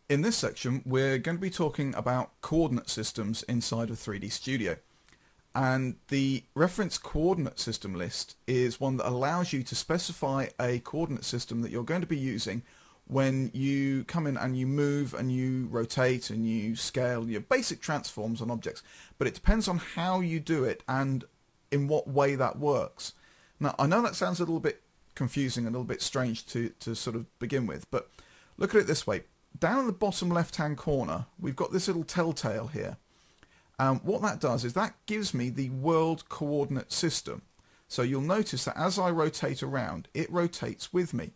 In this section, we're going to be talking about coordinate systems inside of 3D Studio. And the reference coordinate system list is one that allows you to specify a coordinate system that you're going to be using when you come in and you move and you rotate and you scale your basic transforms on objects. But it depends on how you do it and in what way that works. Now, I know that sounds a little bit confusing and a little bit strange to sort of begin with, but look at it this way. Down in the bottom left hand corner we've got this little telltale here. What that does is that gives me the world coordinate system. So you'll notice that as I rotate around, it rotates with me.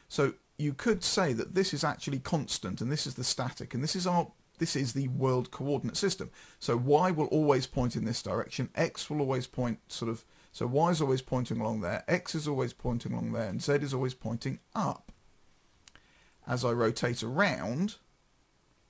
So you could say that this is actually constant and this is the static, and this is the world coordinate system. So Y will always point in this direction, X will always point so Y is always pointing along there, X is always pointing along there, and Z is always pointing up. As I rotate around,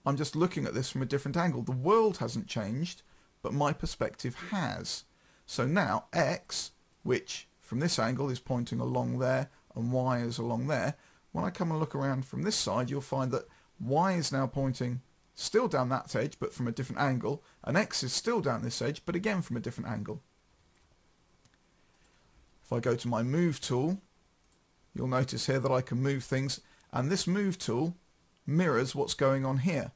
I'm just looking at this from a different angle. The world hasn't changed, but my perspective has. So now X, which from this angle is pointing along there, and Y is along there, when I come and look around from this side, you'll find that Y is now pointing still down that edge, but from a different angle, and X is still down this edge, but again from a different angle. If I go to my Move tool, you'll notice here that I can move things, and this Move tool mirrors what's going on here.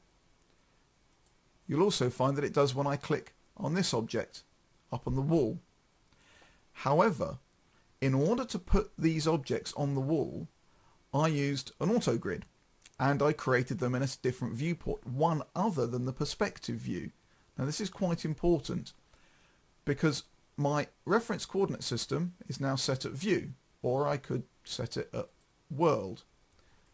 You'll also find that it does when I click on this object up on the wall. However, in order to put these objects on the wall, I used an auto grid and I created them in a different viewport, one other than the perspective view. Now this is quite important because my reference coordinate system is now set at view, or I could set it at world.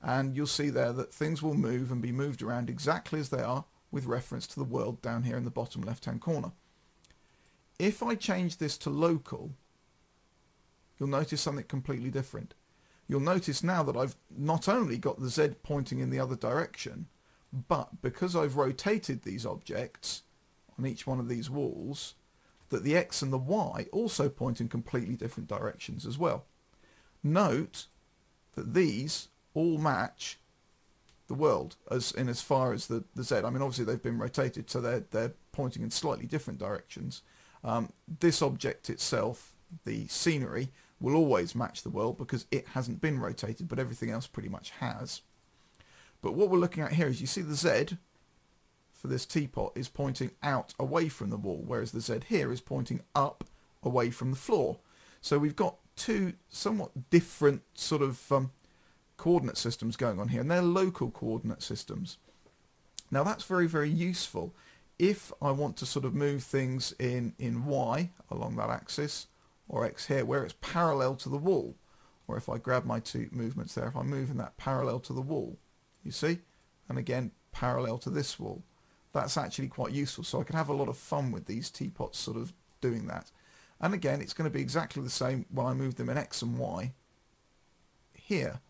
And you'll see there that things will move and be moved around exactly as they are with reference to the world down here in the bottom left hand corner. If I change this to local, you'll notice something completely different. You'll notice now that I've not only got the Z pointing in the other direction, but because I've rotated these objects on each one of these walls, that the X and the Y also point in completely different directions as well. Note that these all match the world as far as the Z. I mean, obviously they've been rotated, so they're pointing in slightly different directions. This object itself, the scenery, will always match the world because it hasn't been rotated, but everything else pretty much has. But what we're looking at here is, you see the Z for this teapot is pointing out away from the wall, whereas the Z here is pointing up away from the floor. So we've got two somewhat different sort of coordinate systems going on here, and they're local coordinate systems. Now that's very, very useful if I want to sort of move things in Y along that axis, or X here where it's parallel to the wall, or if I grab my two movements there, if I move in that parallel to the wall, you see, and again parallel to this wall, that's actually quite useful. So I can have a lot of fun with these teapots sort of doing that. And again, it's going to be exactly the same when I move them in X and Y here.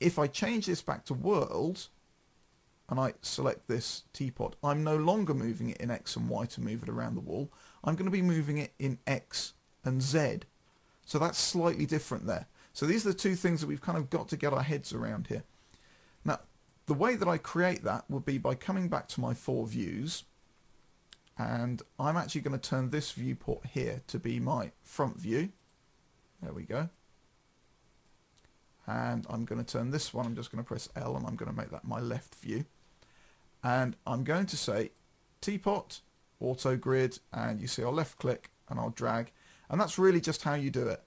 If I change this back to world and I select this teapot, I'm no longer moving it in X and Y to move it around the wall. I'm going to be moving it in X and Z. So that's slightly different there. So these are the two things that we've kind of got to get our heads around here. Now, the way that I create that would be by coming back to my four views, and I'm actually going to turn this viewport here to be my front view. There we go. And I'm going to turn this one, I'm just going to press L and I'm going to make that my left view. And I'm going to say teapot, auto grid, and you see I'll left click and I'll drag. And that's really just how you do it.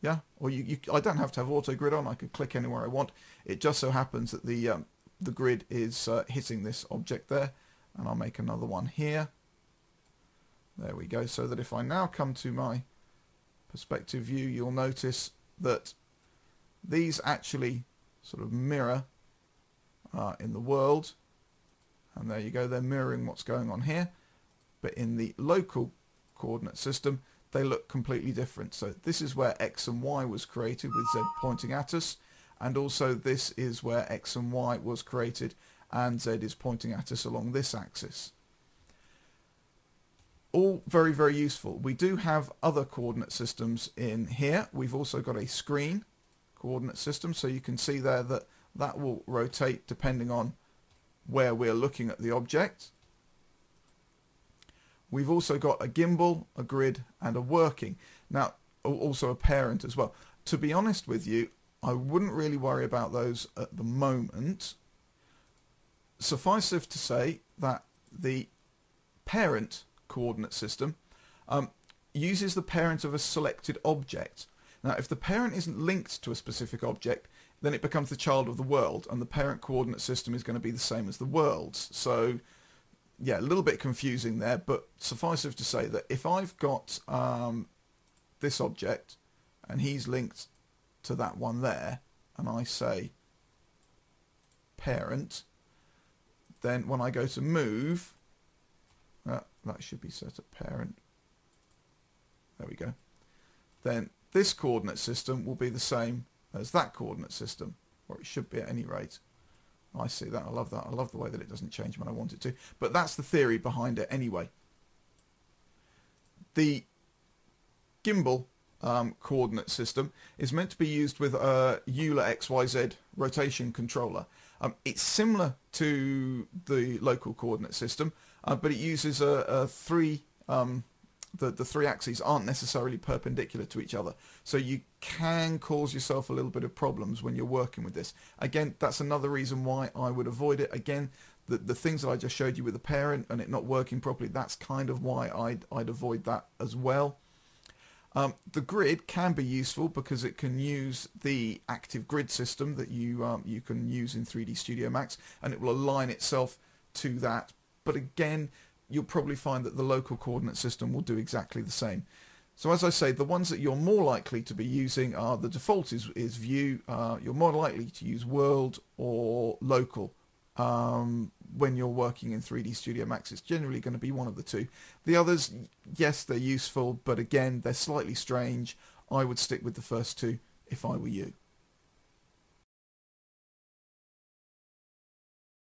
Yeah, or I don't have to have auto grid on, I could click anywhere I want. It just so happens that the grid is hitting this object there, and I'll make another one here. There we go, so that if I now come to my perspective view, you'll notice that these actually sort of mirror in the world, and there you go, they're mirroring what's going on here. But in the local coordinate system, they look completely different. So this is where X and Y was created with Z pointing at us, and also this is where X and Y was created and Z is pointing at us along this axis. All very, very useful. We do have other coordinate systems in here. We've also got a screen coordinate system, so you can see there that that will rotate depending on where we're looking at the object. We've also got a gimbal, a grid, and a working. Now, also a parent as well. To be honest with you, I wouldn't really worry about those at the moment. Suffice it to say that the parent coordinate system uses the parent of a selected object. Now, if the parent isn't linked to a specific object, then it becomes the child of the world, and the parent coordinate system is going to be the same as the world's. So, yeah, a little bit confusing there, but suffice it to say that if I've got this object, and he's linked to that one there, and I say parent, then when I go to move, that should be set at parent. There we go. Then this coordinate system will be the same as that coordinate system, or it should be at any rate. I see that. I love that. I love the way that it doesn't change when I want it to. But that's the theory behind it anyway. The gimbal coordinate system is meant to be used with a Euler XYZ rotation controller. It's similar to the local coordinate system, but it uses the three axes aren't necessarily perpendicular to each other, so you can cause yourself a little bit of problems when you're working with this. Again, that's another reason why I would avoid it. Again, the things that I just showed you with the parent and it not working properly, that's kind of why I'd avoid that as well. The grid can be useful because it can use the active grid system that you can use in 3D Studio Max, and it will align itself to that. But again, you'll probably find that the local coordinate system will do exactly the same. So as I say, the ones that you're more likely to be using are the default is view. You're more likely to use world or local when you're working in 3D Studio Max. It's generally going to be one of the two. The others, yes, they're useful, but again, they're slightly strange. I would stick with the first two if I were you.